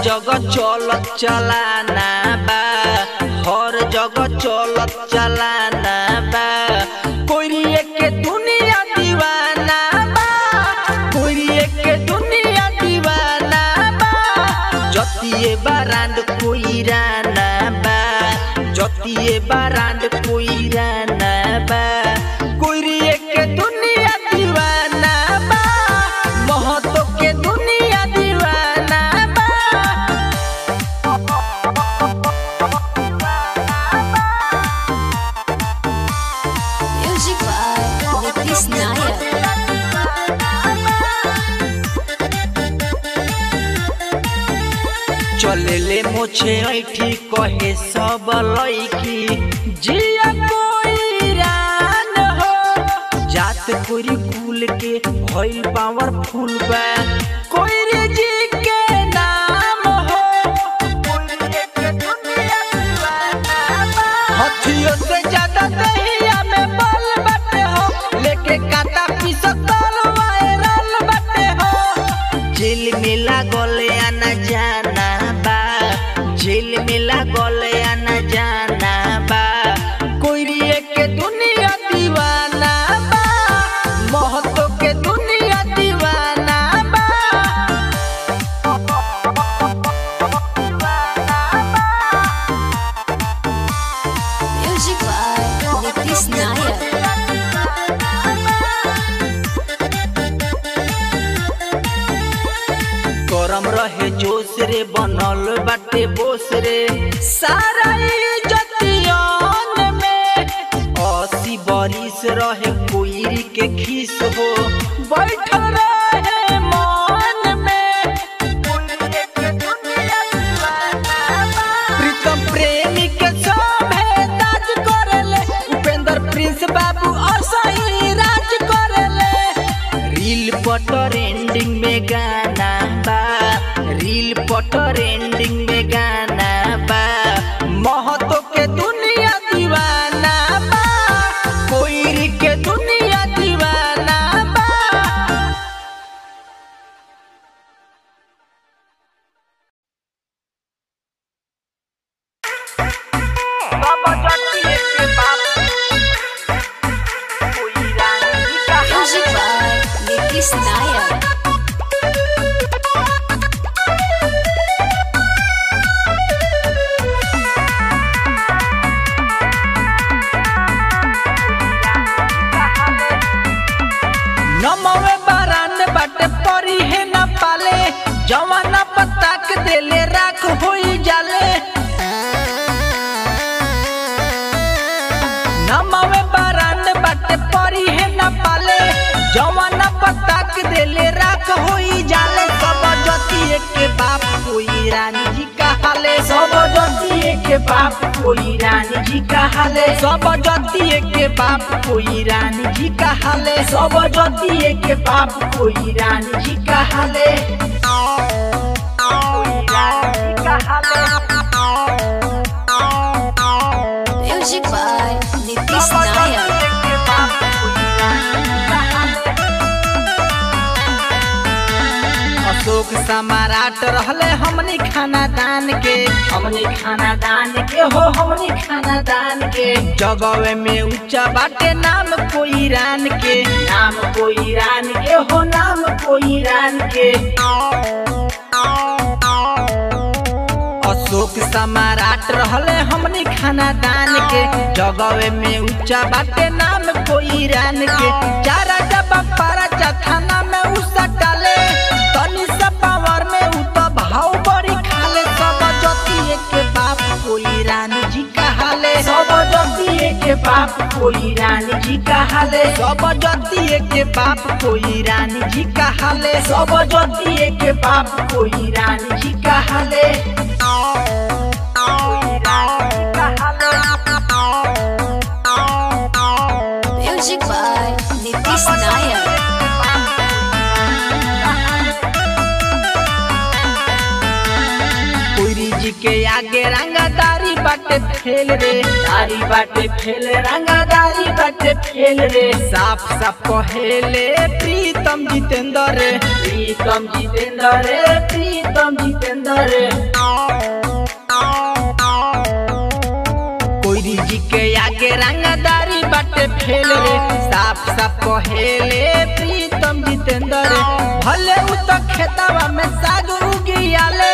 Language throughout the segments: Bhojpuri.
जगह चलत चलाना बा, हर जगह चलत चलाना बा। कोरिए के दुनिया दीवाना बा, कोरिए के दुनिया दीवाना बा। जतिए बारांड कोई राना बा, जतिए बारांड कोई राना बा। कोरिए के दुनिया दीवाना बा, महतो के दुनिया दीवाना बा। म्यूजिक बाय नीतीश नायक। चलेले मोछे ऐठी कहे सब लईकी जिया कोई रान हो। जात कोरी कुल के भइल पावरफुल बा, कोई जी के नाम हो। कोई के दुनिया दीवाना बा, हथियों से ज्यादा दहिया में बल बाटे हो। लेके काटा पिस्तौल वायरल बाटे हो। जेल में लागल आना जाना बा, जेल में लागल आना जाना बा। कोरिए के दुनिया दीवाना बा, महतो के दुनिया दीवाना बा। म्यूजिक बाय नीतीश नायक। करम रहे जोश रे, बनल बाटे बोस रे। सारा इज्जतियन में 80 बरिस रहे कोइरी के खीस हो। बैठल रहे मन में, कोइरी के दुनिया दीवाना बा। प्रीतम प्रेमी के सभे राज करेले, उपेंद्र प्रिंस बाबू असही राज करेले। रील पर ट्रेंडिंग में गाना बा, रील पर ट्रेंडिंग में गाना बा। महतो के दुनिया दीवाना बा, कोइरी के दुनिया दीवाना बा। सब जतिए के बाप कोई रानी का म्यूजिक बाय नीतीश नायक। नमवे बारान बाटे परी है न पाले। जवाना पत्ता के देले राख होई जाले। नमवे बारान बाटे परी है न पाले। जवाना पत्ता के देले राख होई जाले। सब जतिए के बाप कोई रानी जी कहाले, सब जतिए के बाप कोई रानी जी कहाले। सब जतिए के बाप कोई रानी जी कहाले, सब जतिए के बाप कोई रानी जी कहाले। म्यूजिक बाय नीतीश नायक। अशोक सम्राट रहले हमनी खाना दान के, हमनी खाना दान के हो, हमनी खाना दान के। जगवे में ऊंचा बाटे नाम कोई रान के, नाम कोई रान के हो, नाम कोई रान के। अशोक सम्राट रहले हमनी खाना दान के। जगवे में ऊंचा बाटे नाम कोई रान के। चारा जब पारा थाना में उसा डाले, तनी सा पावर में उ तो भाव बड़ी खाले। सब जतिए के बाप कोई रानी जी कहाले, सब जतिए के बाप कोई रानी जी कहाले। सब जतिए के बाप कोई रानी जी कहाले, सब जतिए के बाप कोई रानी जी कहाले। म्यूजिक बाय नीतीश नायक। कोइरी जी के आगे रंगादारी बाटे फे फेल रे, दारी बाटे फेल, रंगदारी बाटे फेल रे। साफ साफ कहेले प्रीतम जितेंद्र रे, प्रीतम जितेंद्र रे, प्रीतम जितेंद्र रे। कोई जी के आगे रंगदारी बाटे फेल रे, साफ साफ कहेले प्रीतम जितेंद्र रे। भले उ तो खेतवा में साग उगियाले,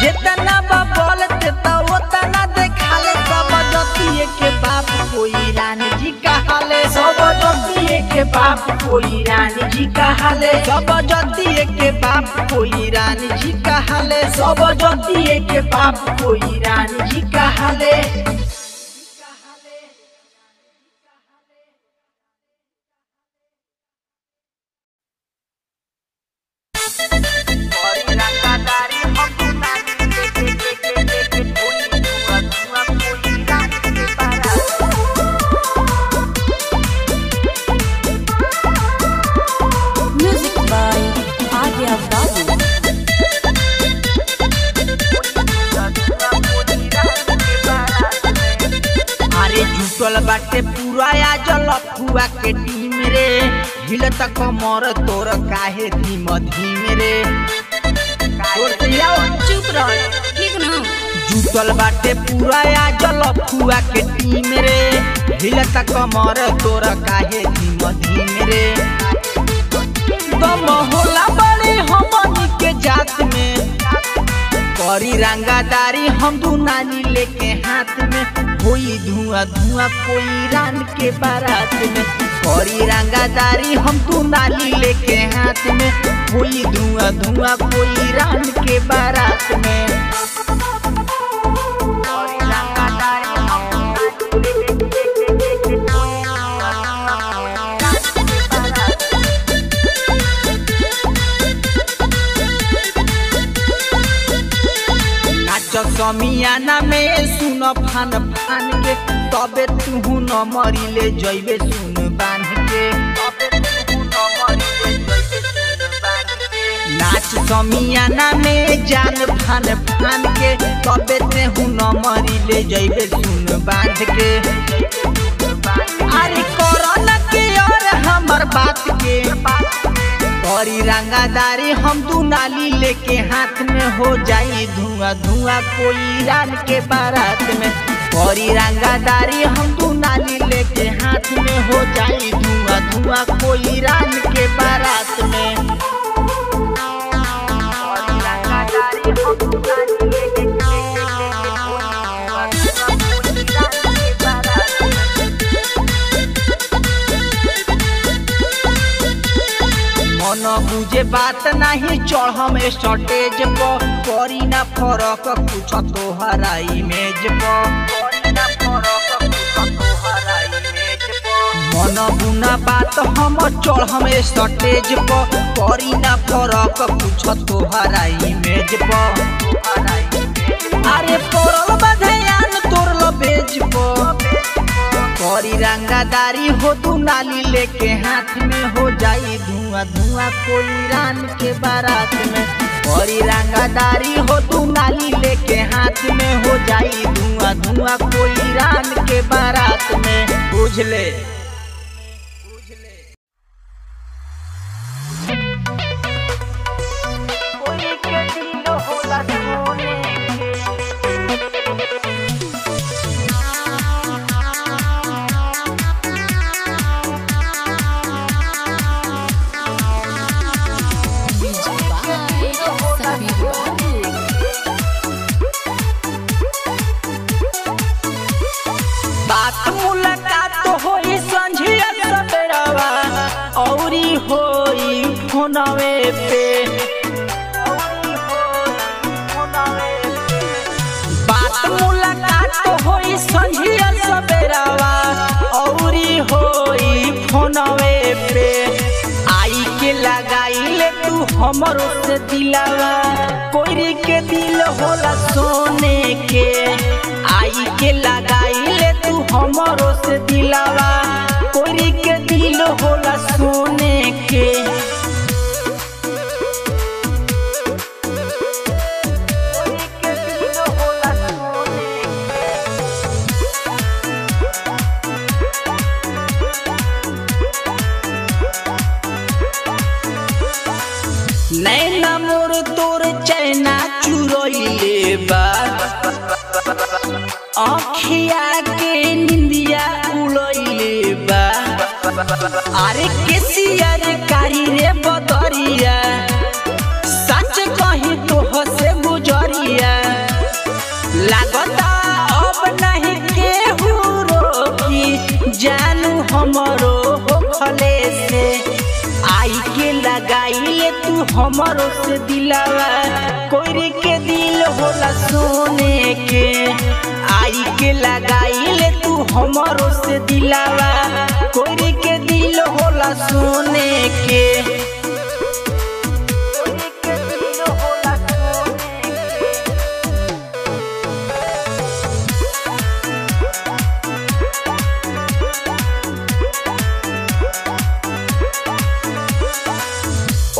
जितना बोलते तो उतना देखाले। सब जतिये के बाप कोई रानी जी कहाले, सब जतिये के बाप कोई रानी जी कहाले, सब जतिये के बाप कोई रानी जी कहाले, सब जतिये के बाप कोई रानी जी कहाले। बाटे पूरा जल फुआ के टीम रे, हिल तक कमर तोर काहे धीम धीम रे। चुप रह ठीक ना। जुटल बाटे पूरा जल फुआ के टीम रे, हिल तक कमर तोर काहे धीम धीम रे। दम होला बड़ी हमनी के जात में, करी रंगादारी हम दू नानी लेके हाथ में। कोई धुआं धुआं कोई रान के बारात में, करी रंगादारी हम दू नानी लेके हाथ में। कोई धुआं धुआं कोई रान के बारात में। समियाना में सुन फान फान के, तबे तू न मरिले जइबे सुन बांध के। नाच समियाना में जान फान फान के, तबे तू न मरिले जइबे सुन बांध के। अरे कोरोना के और हमर बात के, करी रंगादारी हम दू नाली लेके हाथ में। हो जाई धुआं धुआं कोई रान के बारात में, करी रंगादारी हम दू नाली लेके हाथ में। हो जाई धुआं धुआं कोई रान के बारात में। मन बुझे बात नहीं चढ़ हम स्टेज पर, करी ना फरक कुछ तोहरा इमेज पर। मन बुना बात हम चढ़ हम स्टेज पर, करी ना फरक कुछ तोहरा इमेज पर। अरे पड़ल बधयान तोर बेज पर, करी रंगादारी हो तू नाली लेके हाथ में। हो जाई धुआं धुआं कोई रान के बारात में, करी रंगादारी हो तू नाली लेके हाथ में। हो जाई धुआं धुआं कोई रान के बारात में। बुझले फोनवे पे, बात मुलाकात होई संझिया सबेरावा, औरी होई फोनवे पे। आई के लगाई ले तू हमरो से दिलावा, कोई के दिल होला सोने के। आई के लगाई ले तू हमरो से दिलावा, कोई के दिल होला सोने के। आँखिया के निंदिया उड़ैले बा अरे केसिया रे कारी रे बदरिया सच कहीं तो हसे गुजरिया लागता अब नहीं केहू रोकी जानू हमरो होखले से आई के लगाइले तू हमरो से दिलावा कोई के दिल होला सोने के आई के लगाइले तू हमरो से दिलावा कोई के दिल होला सोने के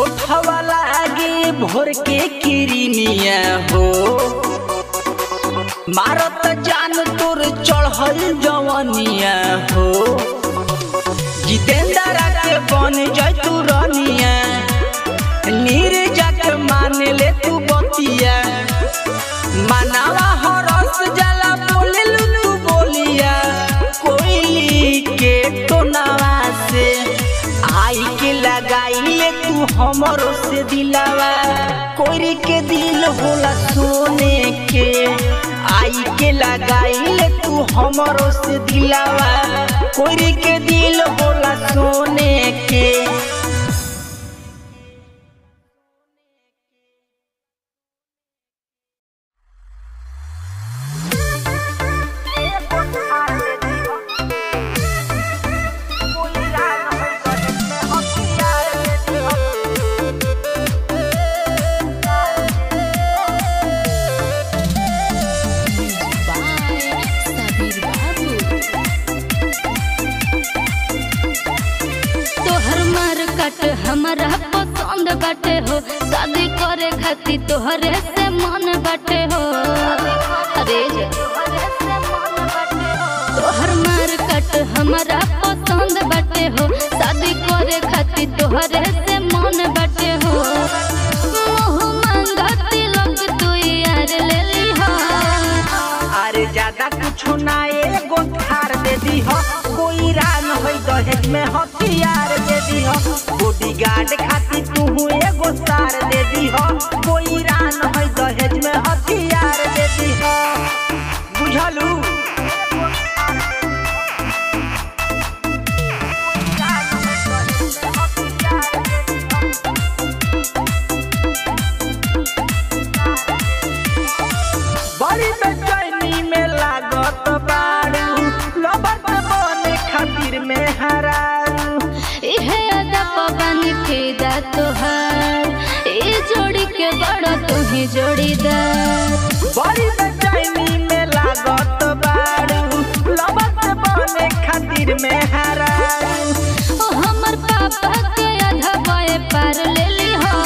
उठवा लागे भोर के किरनिया हो मारत जान तोर चढ़ल जवनिया हो जितेंद्र के बन जाय तू रनिया नीर जाके मान ले तू बतिया मनावा हरस जला बोले तू बोलिया कोई के टोनावा से आई के लगाइले तू हमरो से दिलावा कोई के दिल होला सोने के आई के लगाइले तू हमरो से दिलावा कोई के दिल होला सोने के हमारा पसंद बाटे हो शादी करे खातिर तोहरे से मन बाटे हो अरे तोहर मार कट हमारा पसंद बाटे हो शादी करे खातिर तोहरे से मन बाटे हो मोह मांगा तिलक तू यार ले ली हो अरे ज्यादा कुछ ना एगो थार दे दी हो कोई रान होई दहेज में हथियार दे दी हो बॉडीगार्ड खातिर तू एगो सार दे दी हो कोई रान होई दहेज में हथियार दे दी हो बुझलू बड़ी बेचैनी में लागत बाड़ू लबर बने खातिर में हरारू इहे अदा पवन फिदा तोहार ए जोड़ी के बड़ा तुही जोड़ीदार बड़ी बेचैनी में लागत बाड़ू लबर बने खातिर में हरारू ओ हमर पापा के आधा बाए पार ले ली हो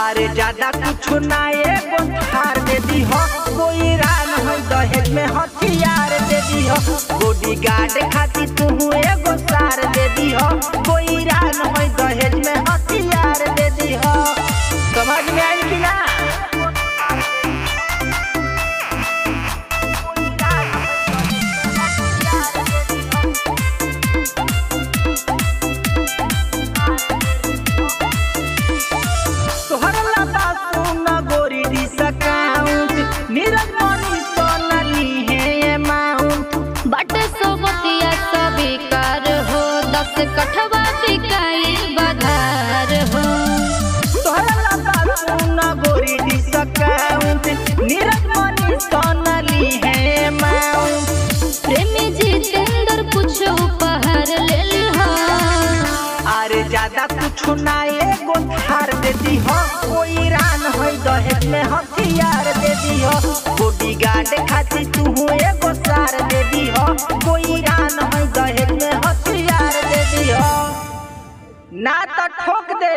अरे ज्यादा कुछ ना एगो थार दे दी हो कोई रान हो दहेज में हथियार दे दी हो बॉडीगार्ड खातिर तू एगो सार दे दी हो कोई रान हो दहेज में हथियार दे दी हो समझ में आई कि ना कठवा बिकाई बधार हो तोहरा बात गोरी डिस्काउंट नीरज मनी सोनली है माउंट प्रेमी जितेंद्र कुछ उपहार ले ली हो अरे ज्यादा कुछ ना एगो थार दे दी हो कोई रान हो दहेज में हथियार दे दी हो बॉडीगार्ड खातिर तू एगो सार दे दी हो कोई रान हो दहेज में हथियार दे दी हो ना तो ठोक दे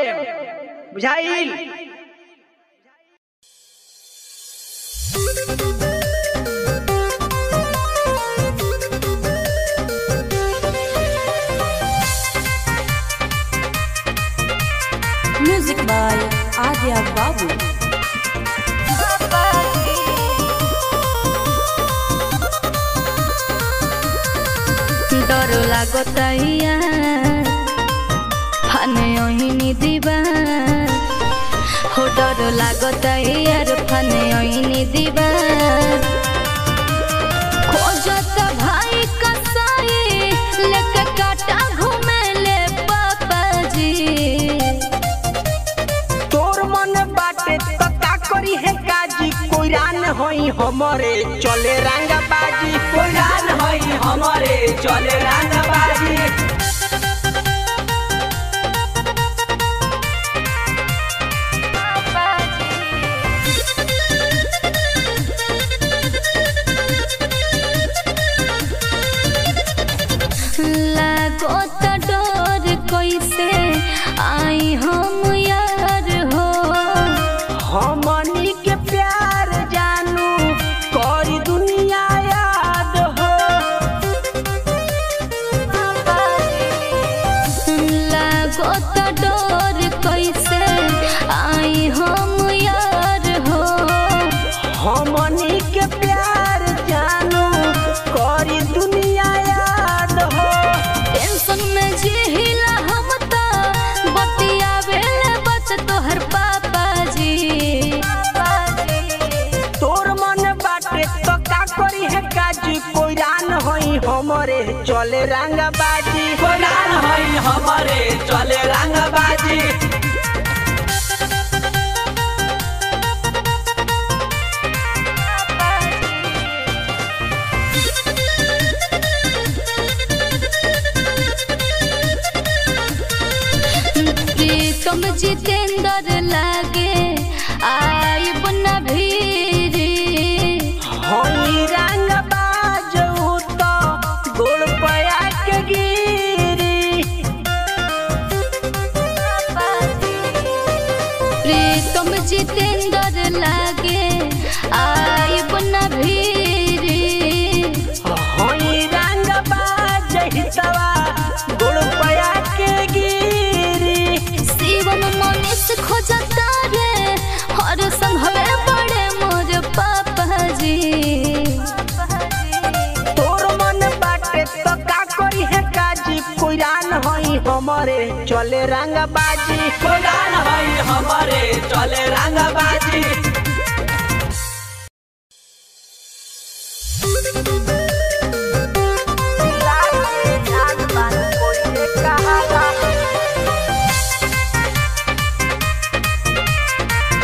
बुझाइल म्यूजिक बाय आर्या बाबू। डर लागता यार फाने ओहिनी दीवा हो डर लागता यार फाने ओहिनी दीवा खोजत भाई कसाई लेके काटा घूमे ले पापा जी तोर मन बाटे तो का करी है काजी कोइरान होई हमरे चले रंगा बाजी कोइरान होई हमरे चले रंगा बाजी लागो त डर कैसे आई हम यार हो हमनी के प्यार जानू करी दुनिया याद हो लागो त डर कैसे आई हम यार हो हमनी के प्यार जानू करी दुनिया याद हो टेंशन में जिहिला हम त बतियावेले बच तोहर पापा जी तोर मन बाटे तो का करी है काजी कोइरान होई हमरे चले रंगा बाजी कोइरान होई हमरे चले रंगा बाजी प्रीतम जितेंद्र लागे आई बना भीरी होई रंगा बाजू तो गोड़ पया के गिरी प्रीतम जितेंद्र लागे आई बना भीरी होई रंगा बाजू तवा गोड़ पया के गिरी शिवम मनीष खोजता रे हर संघवे बड़े मोर पापा जी तोर मन बाटे तो का करी है काजी कोइरान होई हमरे चले रंगा बाजी कोइरान होई हमरे चले रंगा बाजी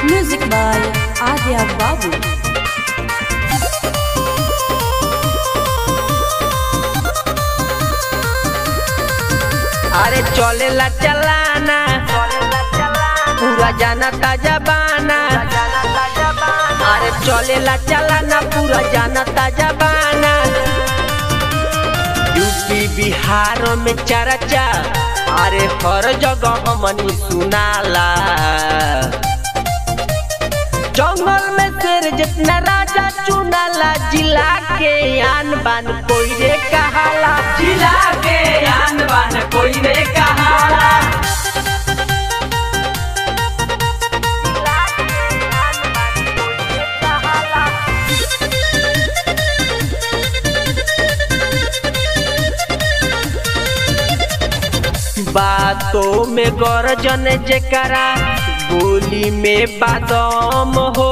म्यूजिक बाय आर्या बाबू। अरे चलेला चलाना पूरा जाना ताजा बाना अरे चलेला चलाना पूरा जाना ताजा बाना यूपी बिहार में चर्चा अरे हर जगह हमनी सुनाला जंगल में शेर जितना राजा चुनाला जिला के आन बान कोई रे कहाला जिला के आन बान कोई रे कहाला बातों में गरजन जेकरा गोली में बादाम हो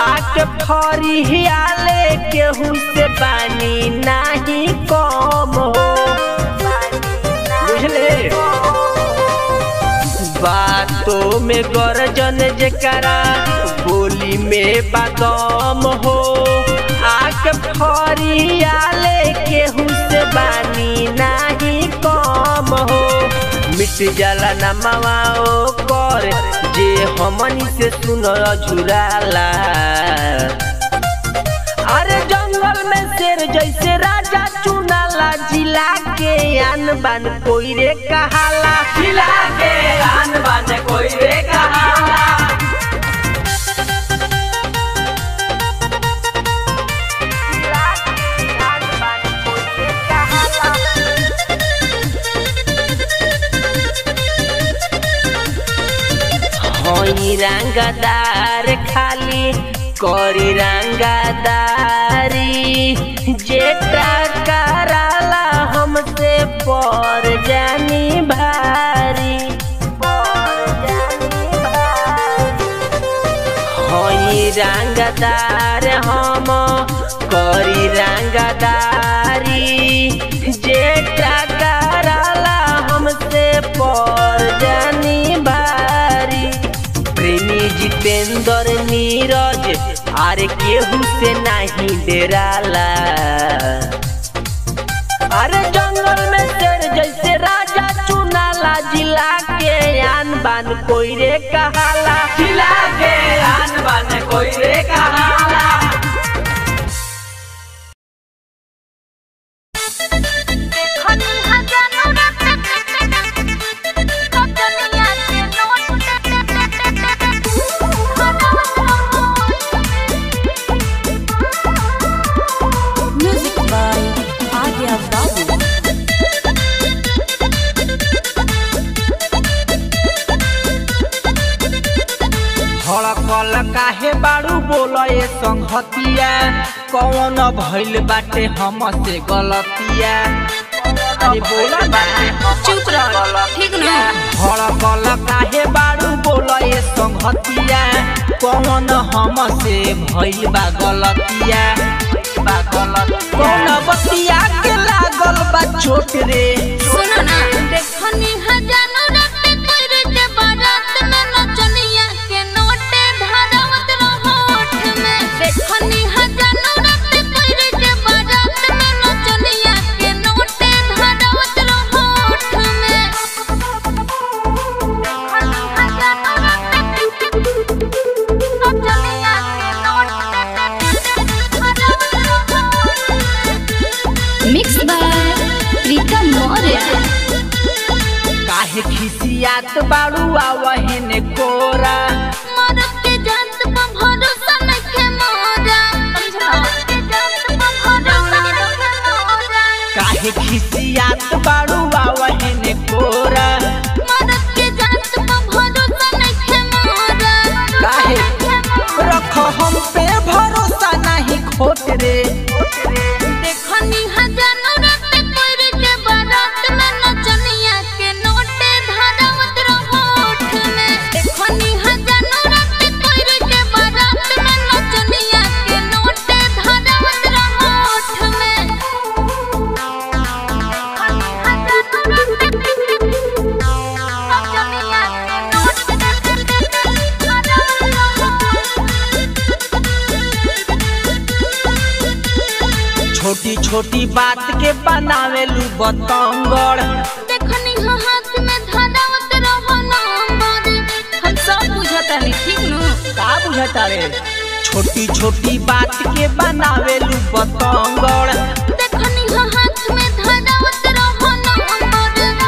आक फरियाले केहू से बानी नहीं कम हो बुझले बातों में गरजन जेकरा गोली में बादाम हो आक फरियाले केहू से बानी नहीं कम हो मिट जाला नमवा कर जे हमनी से सुन झुराला अरे जंगल में शेर जैसे राजा चुनाला जिला के आन बान कोई रे कहाला जिला के आन बान कोई रे कहाला रंगदार खाली करी रंगदारी जेटा कराला हमसे रंगदार हम करी रंगदारी जे टकराला हमसे पर जानी भारी। प्रेमी जितेंद्र नीरज अरे केहू से नहीं डराला। अरे जंगल में शेर जैसे राजा चुनाला जिला के आन बान कोई रे कहाला। जिला के आन बान कोई रे कहाला। Music by Adya Babu. हड़कल काहे बाड़ू बोले संगतिया कौन भइल बाटे हमसे गलतिया। अरे बोला बाटे चुप रह ठीक ना। हड़कल काहे बाड़ू बोले संगतिया कौन हमसे भइल बा गलतिया। कौन बतिया के लागल बा छोट रे। सुनो ना देखनी हजानो रात कोइरे के बारात में नचनिया के नोटे धारावत रहो होठ में। देखनी हजानो रात कोइरे के बारात में नचनिया के नोटे धारावत रहो होठ में। देखनी हजानो रात नचनिया के नोटे धारावत रहो होठ में। मिक्स बाय प्रीतम मौर्य। काहे खिसियात बाड़ू आवहिन कोरा। मरद के जात पर भरोसा नइखे मोरा। मरद के जात पर भरोसा नइखे मोरा। काहे खिसियात बाड़ू आवहिन कोरा। मरद के जात पर भरोसा नइखे मोरा। काहे रख हम पे भरोसा नहीं खोट रे। देखनी हजानो रात कोइरे के बारात में नचनिया के नोटे धारावत रहो होठ में। देखनी हजानो रात कोइरे के बारात में नचनिया के नोटे धारावत रहो होठ में। देखनी हजानो रात नचनिया के नोटे धारावत रहो। छोटी छोटी बात के बनावेलू बतंगड़। देखनी हो हाथ में धारावत रहो नंबर। हम सब बुझतानी ठीक नु। का बुझता रे। छोटी छोटी बात के बनावेलू बतंगड़। देखनी हो हाथ में धारावत रहो नंबर।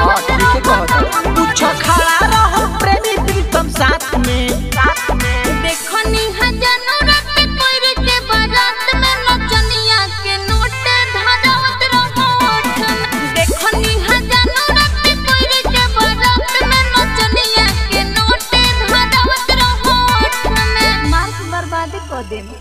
हां ठीक है कहता। पूछ खड़ा रहो प्रेमी प्रीतम साथ में। देखनी हजानो रात कोइरे के बारात में नचनिया के नोटे धारावत रहो होठ में। देखनी हजानो रात कोइरे के बारात में नचनिया के नोटे धारावत रहो होठ में। मार्क बर्बादी को देम।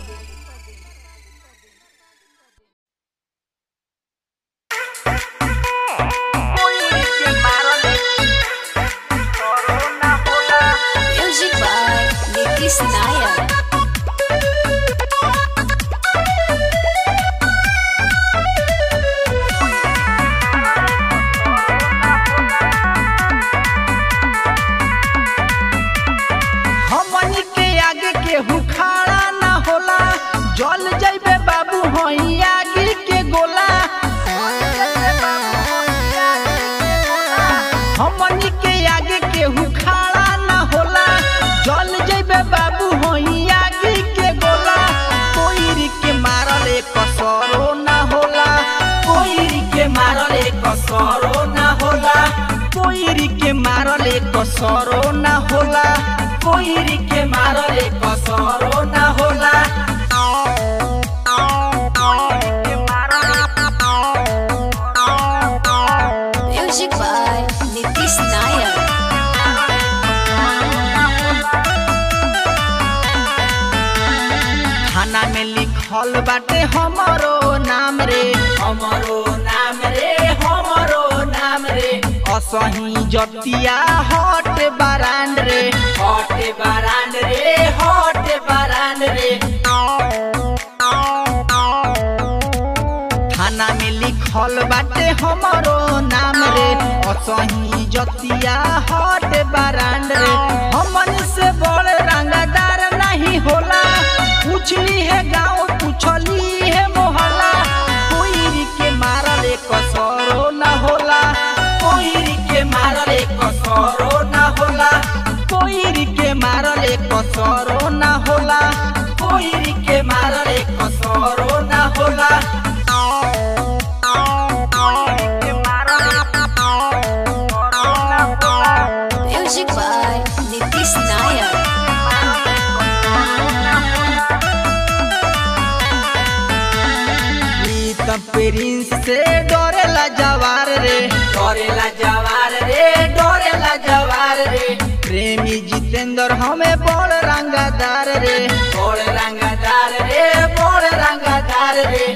Music by Nitish Nayak. हमनी के आगे केहू खड़ा ना होला। जल जइबे बाबू होई आगे के गोला। हमनी के आगे केहू खड़ा ना होला। जल जइबे बाबू होई आगे के गोला। कोई के मारल कसरो ना होला। कोई के मारल कसरो ना होला। कोई के मारल कसरो ना होला। कोई के मारल कसरो ना होला। Music by Nitish Nayak. थाना में लिखल बाटे हमरो नाम रे। हमरो नाम रे। हमरो नाम रे। असही जतिया हट बारांड रे। हट बारांड रे। हट हट बरान रे। थाना में लिखल बाटे हमारो नाम रे, असही जतिया हट बरान रे। हमन से बड़ रंगदार नहीं होला, पूछली है गाँव पूछली है मोहल्ला। कोई के मारल एक कसरो न होला, कोई के मारल एक कसरो न होला, कोई के मारल एक कसरो न होला, कोई के मारल एक कसरो न होला। Music by Nitish Nayak. Prince से डरेला जवार रे, डरेला जवार रे, डरेला जवार रे। प्रेमी जितेंद्र हमें बड़ रंगदार रे, बड़ रंगदार रे, बड़ रंगदार रे।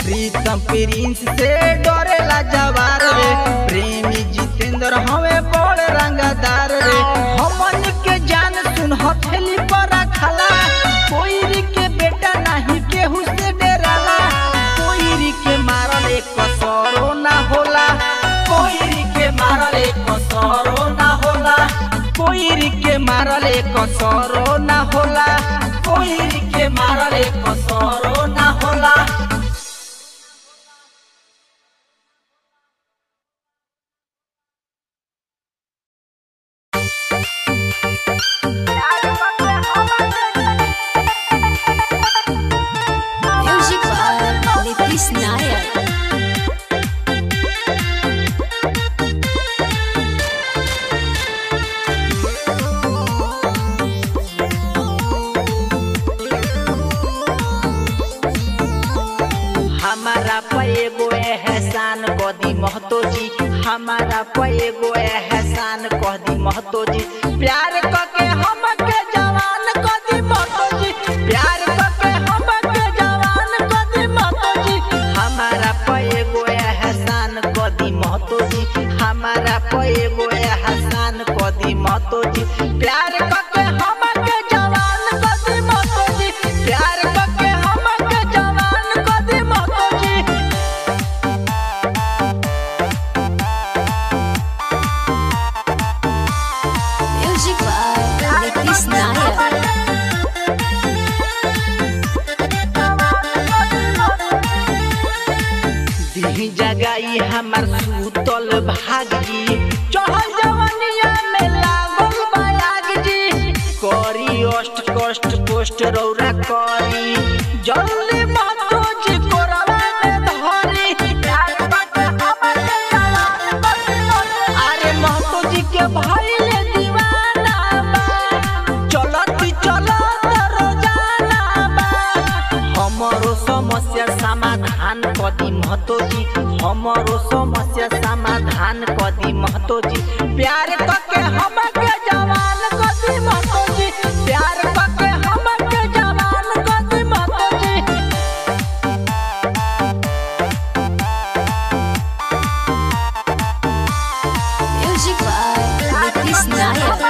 प्रीतम प्रिंस से डरेला जवार रे, प्रेमी जितेंद्र हमें बड़ रंगदार रे। हमन के जान सुन हथेली पर रखला, कोई के बेटा नहीं केहू से डराला। कोई के मारल एक कसरो ना होला, कोई के मारल एक कसरो ना होला, कोई के मारल एक कसरो ना होला, कोई के मारल एक कसरो ना होला। Music by Nitish Nayak. हमारा पैगो एहसान कदी महतो जी, हमारा पैगो एहसान कदी महतो जी। प्यार करके हमके जवान कदी महतो जी, प्यार करके हमके जवान कदी महतो जी। हमारा पैगो एहसान कदी महतो जी, हमारा पैगो एहसान कदी महतो जी। प्यार करके हमके जवान कदी महतो जी, प्यार करके हमके जवान कदी महतो जी। Music by Nitish Nayak. दी जगाई हमार सूतल भाग जी, चढ़ल जवनिया में लागल बायाग जी। करी अष्ट कष्ट पोस्ट रौरा करी, जल्दी महतो जी कोरवा में धरी। अरे महतो जी के भइले दीवाना बा, चलती चलत रोजाना बा। हमरो समस्या समाधान कदी महतो जी, हमरो समस्या समाधान कदी महतो जी। प्यार करके हमके जवान कदी महतो जी, प्यार करके हमके जवान कदी महतो जी। Music by Nitish Nayak.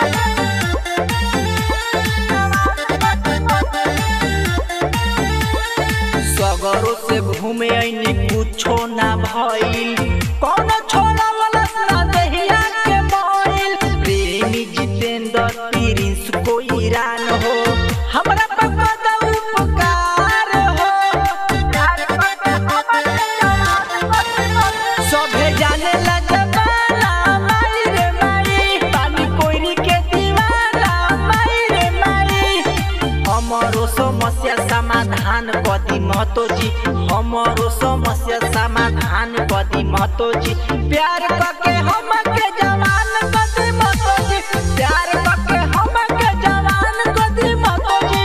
सगरो से घूमे आईनी कुछो ना भइल, कौन छोड़ा वाला ना दहिया के मोइल। प्रेमी जितेंद्र प्रिंस को ईरान हो, हमरा पका दा उपकार हो। सभे जाने ला जमाना माई रे माई, पानी कोइरी के दीवाना माई रे माई। हमरो समस्या समाधान कदी महतो जी, हमरो समस्या समाधान कदी महतो जी। प्यार करके हमके जवान कदी महतो जी, प्यार करके हमके जवान कदी महतो जी।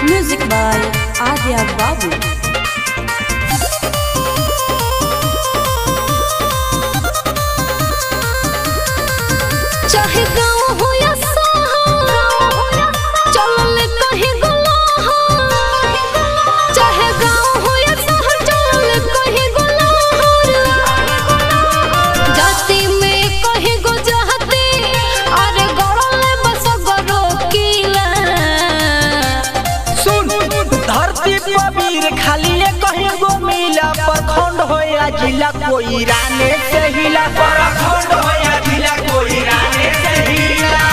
Music by Adya Babu. चाहे गाँव हो या शहर, चलल कहीं गुलाहर, चाहे गाँव हो या शहर, चलल कहीं गुलाहर, जाति में कहीं गो जाती, अरे गड़ले बस गरो किला। सुन धरती पबीर खाली कहीं गो मिला, प्रखंड हो या जिला कोई राने से हिला, प्रखंड हो या जिला कोई राने से हिला।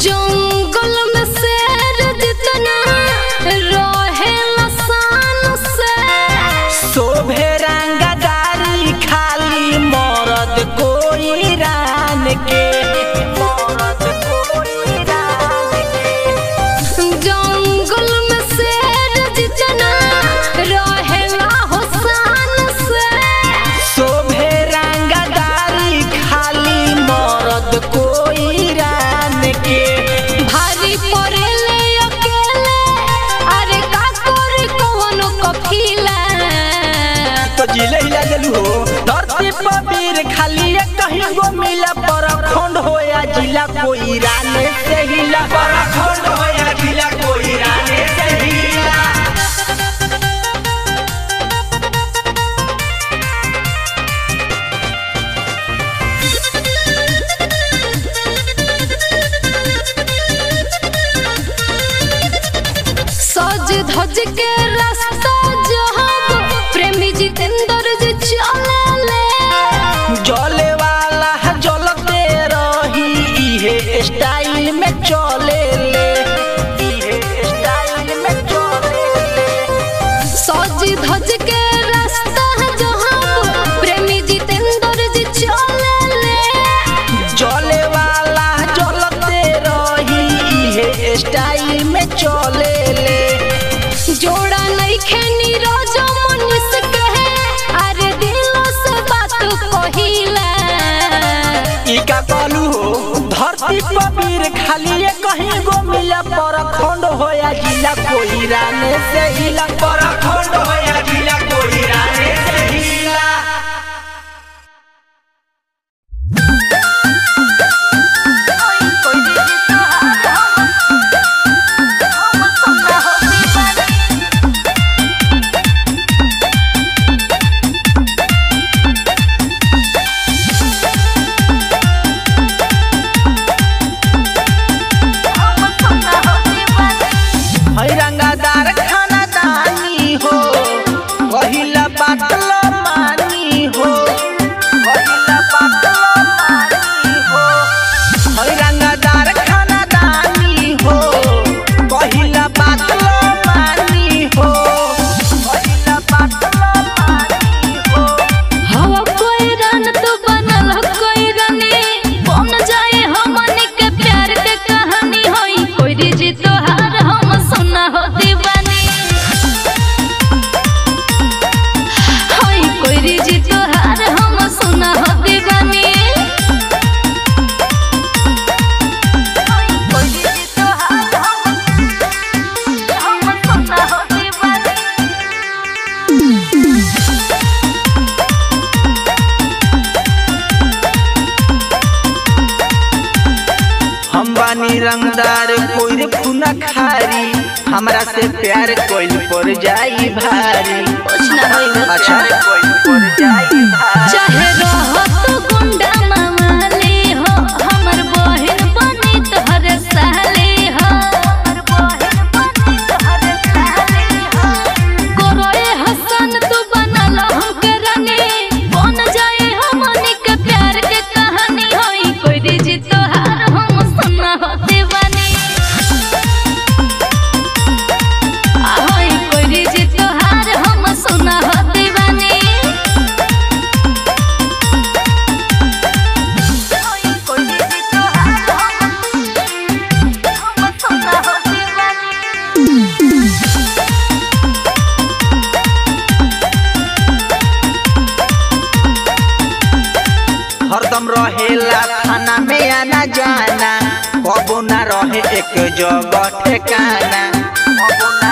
जंगल में शेर जितना रहेला शान से, शोभे रंगदारी खाली मरद कोई रान के, मरद कोई रान के। जंगल में शेर जितना रहेला हो शान से, शोभे रंगदारी खाली मरद कोई रान के। भारी पड़ेले अकेले, अरे का करे कौनो कफिला। तो जिले हिला जलू हो धरती पबीर खाली कहीं गो मिला, प्रखंड हो या जिला कोई राने से हिला, प्रखंड हो या जिला कोई राने से हिला। सज धज के रास्ता जहां प्रेमी जितेंद्र जी चले, जले वाला जलते रही इहे स्टाइल में चले ले, इहे स्टाइल में चले ले। सज धज के रास्ता जहां प्रेमी जितेंद्र जी चले, जले वाला जलते रही इहे स्टाइल में चले ले। जोड़ा नहीं खेनी रोजा मनुष कहे, अरे दिलों से बात कहिला। इका कहलू हो धरती पबीर खाली कहीं गो मिला, प्रखंड हो या जिला कोई राने से हिला, प्रखंड हो या जिला कोई राने से हिला। हई रंगदार खाना दानी हो, पहिला बाटल मानी हो, पहिला बाटल मानी हो। हई रंगदार खाना दानी हो, पहिला बाटल मानी हो, पहिला बाटल मानी हो। हवा कोई रन तो बनल कोई रनी, बन जाए हमनी के प्यार के कहानी। होई कोई रिजी तोहार हम सुना हो दीवानी, होई कोई रिजी तोहार हम सुना हो दीवानी, कोई रिजी तोहार हम सुना हो दीवानी। हम बानी रंगदार कोई रे खुना खारी, हमरा से प्यार कोइल पर जाई भारी। कुछ ना होई अच्छा कोइल पर जाई भारी। चाहे रहत गुंडा मामाले हो, हमर बहिन बनी तोहर साले हो, हमर बहिन बनी तोहर साले हो। कोरोए हसन तू बनल हमके रानी, बन जाए हमनी के प्यार के कहानी। होई कोई रिजी तोहार हम सुना हो दीवानी, होई कोई रिजी तोहार हम सुना हो दीवानी। हरदम रहेला थाना में आना जाना, कब कबो ना रहे एक जगह ठिकाना, कबो ना